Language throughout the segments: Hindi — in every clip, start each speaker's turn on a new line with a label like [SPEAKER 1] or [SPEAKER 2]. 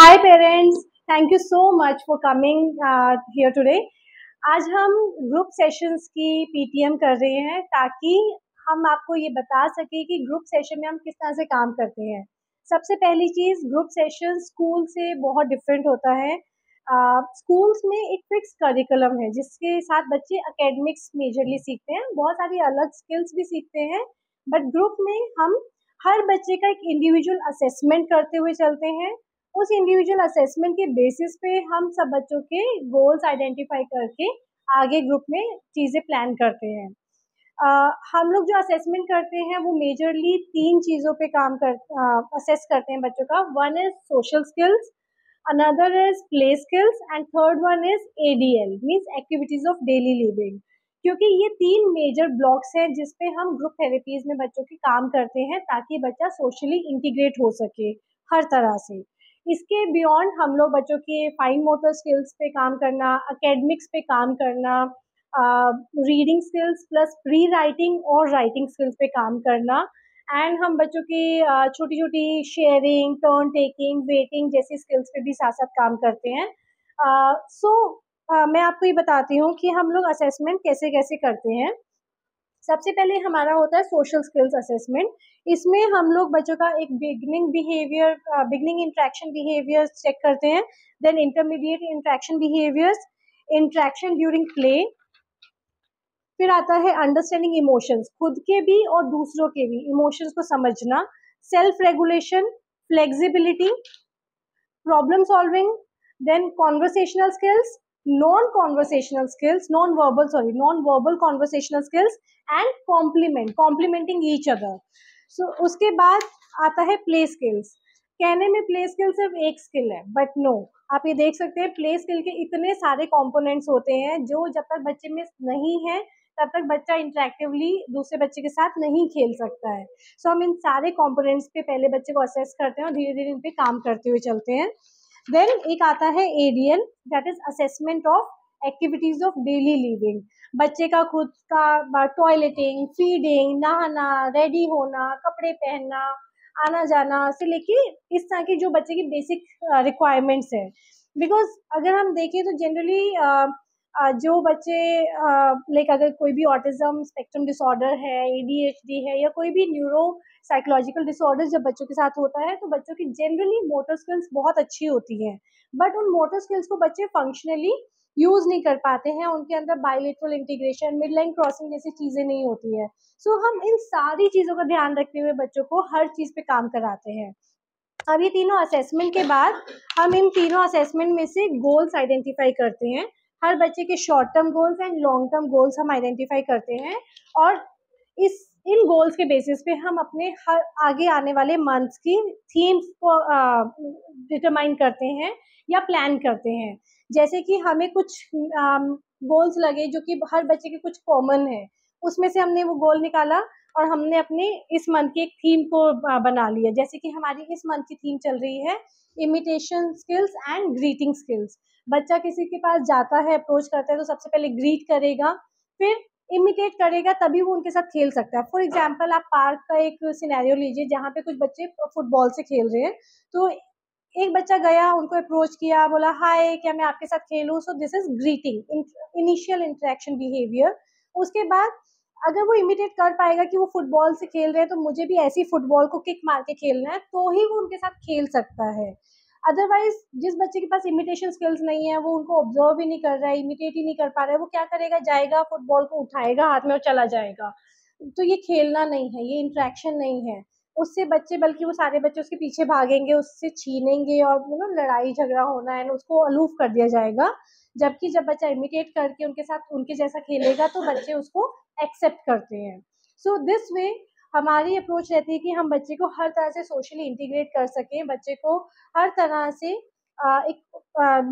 [SPEAKER 1] Hi parents, thank you so much for coming here today. आज हम ग्रुप सेशंस की पीटीएम कर रहे हैं ताकि हम आपको ये बता सके कि ग्रुप सेशन में हम किस तरह से काम करते हैं। सबसे पहली चीज, ग्रुप सेशन स्कूल से बहुत डिफरेंट होता है। स्कूल्स में एक फिक्स करिकुलम है जिसके साथ बच्चे एकेडमिक्स मेजरली सीखते हैं, बहुत सारी अलग स्किल्स भी सीखते हैं, बट ग्रुप में हम हर बच्चे का एक इंडिविजुअल असेसमेंट करते हुए चलते हैं। उस इंडिविजुअल असेसमेंट के बेसिस पे हम सब बच्चों के गोल्स आइडेंटिफाई करके आगे ग्रुप में चीजें प्लान करते हैं। हम लोग जो असेसमेंट करते हैं वो मेजरली 3 चीजों पे असेस करते हैं बच्चों का। One is social skills, another is play skills and third one is ADL means activities of daily living. क्योंकि ये 3 मेजर ब्लॉक्स हैं जिसपे हम ग्रुप थेरेपीज में बच्चों के काम करते हैं ताकि बच्चा सोशली इंटीग्रेट हो सके हर तरह से। इसके बियॉन्ड हम लोग बच्चों के फाइन मोटर स्किल्स पे काम करना, एकेडमिक्स पे काम करना, reading skills plus pre writing और राइटिंग स्किल्स पे काम करना, एंड हम बच्चों की छोटी छोटी शेयरिंग, टर्न टेकिंग, वेटिंग जैसी स्किल्स पे भी साथ साथ काम करते हैं। मैं आपको ये बताती हूँ कि हम लोग असेसमेंट कैसे कैसे करते हैं। सबसे पहले हमारा होता है सोशल स्किल्स असेसमेंट। इसमें हम लोग बच्चों का एक बिगनिंग इंटरेक्शन बिहेवियर चेक करते हैं, then intermediate interaction behaviours, interaction during play, फिर आता है अंडरस्टैंडिंग इमोशंस, खुद के भी और दूसरों के भी इमोशंस को समझना, self regulation, flexibility, problem solving, then conversational skills, non verbal conversational skills and complimenting each other. So उसके बाद आता है प्ले स्किल्स। कहने में प्ले स्किल सिर्फ एक स्किल है, बट नो, आप ये देख सकते हैं प्ले स्किल के इतने सारे कंपोनेंट्स होते हैं जो जब तक बच्चे में नहीं है तब तक बच्चा इंटरेक्टिवली दूसरे बच्चे के साथ नहीं खेल सकता है। सो हम इन सारे कंपोनेंट्स पे पहले बच्चे को असेस करते हैं और धीरे धीरे इन पे काम करते हुए चलते हैं। देन एक आता है ADL, that is assessment of activities of daily living. बच्चे का खुद का टॉयलेटिंग, फीडिंग, नहाना, रेडी होना, कपड़े पहनना, आना जाना से लेके इस तरह की जो बच्चे की बेसिक रिक्वायरमेंट्स है। बिकॉज अगर हम देखें तो जनरली जो बच्चे लाइक अगर कोई भी ऑटिज्म स्पेक्ट्रम डिसऑर्डर है, एडीएचडी है, या कोई भी न्यूरो साइकोलॉजिकल डिसऑर्डर जब बच्चों के साथ होता है तो बच्चों की जनरली मोटर स्किल्स बहुत अच्छी होती हैं, बट उन मोटर स्किल्स को बच्चे फंक्शनली यूज नहीं कर पाते हैं, उनके अंदर bilateral integration, mid line crossing जैसी चीजें नहीं होती है। सो हम इन सारी चीजों का ध्यान रखते हुए बच्चों को हर चीज पे काम कराते हैं। अब ये तीनों असेसमेंट के बाद हम इन तीनों असेसमेंट में से गोल्स आइडेंटिफाई करते हैं। हर बच्चे के short term goals and long term goals हम आइडेंटिफाई करते हैं, और इन गोल्स के बेसिस पे हम अपने हर आगे आने वाले मंथ्स की थीम्स को डिटरमाइन करते हैं या प्लान करते हैं। जैसे कि हमें कुछ गोल्स लगे जो कि हर बच्चे के कुछ कॉमन है, उसमें से हमने वो गोल निकाला और हमने अपने इस मंथ की एक थीम को बना लिया। जैसे कि हमारी इस मंथ की थीम चल रही है imitation skills and greeting skills. बच्चा किसी के पास जाता है, अप्रोच करता है, तो सबसे पहले ग्रीट करेगा, फिर इमिटेट करेगा, तभी वो उनके साथ खेल सकता है। फॉर एग्जाम्पल आप पार्क का एक सिनेरियो लीजिए जहाँ पे कुछ बच्चे फुटबॉल से खेल रहे हैं, तो एक बच्चा गया, उनको अप्रोच किया, बोला हाय क्या मैं आपके साथ खेलूं। So this is greeting, initial interaction behaviour. उसके बाद अगर वो इमिटेट कर पाएगा कि वो फुटबॉल से खेल रहे हैं तो मुझे भी ऐसी फुटबॉल को किक मार के खेलना है, तो ही वो उनके साथ खेल सकता है। अदरवाइज जिस बच्चे के पास इमिटेशन स्किल्स नहीं है, वो उनको ऑब्जर्व ही नहीं कर रहा है, इमिटेट ही नहीं कर पा रहा है, वो क्या करेगा, जाएगा फुटबॉल को उठाएगा हाथ में और चला जाएगा। तो ये खेलना नहीं है, ये इंटरेक्शन नहीं है। उससे बच्चे, बल्कि वो सारे बच्चे उसके पीछे भागेंगे, उससे छीनेंगे और लड़ाई झगड़ा होना है, उसको अलूफ कर दिया जाएगा। जबकि जब बच्चा इमिटेट करके उनके साथ उनके जैसा खेलेगा तो बच्चे उसको एक्सेप्ट करते हैं। सो दिस वे हमारी अप्रोच रहती है कि हम बच्चे को हर तरह से सोशली इंटीग्रेट कर सकें, बच्चे को हर तरह से एक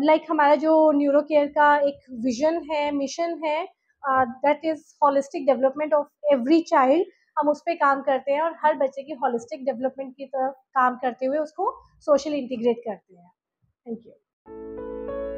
[SPEAKER 1] लाइक हमारा जो न्यूरो केयर का एक विजन है, मिशन है, that is holistic development of every child. हम उस पर काम करते हैं और हर बच्चे की होलिस्टिक डेवलपमेंट की तरफ काम करते हुए उसको सोशली इंटीग्रेट करते हैं। Thank you.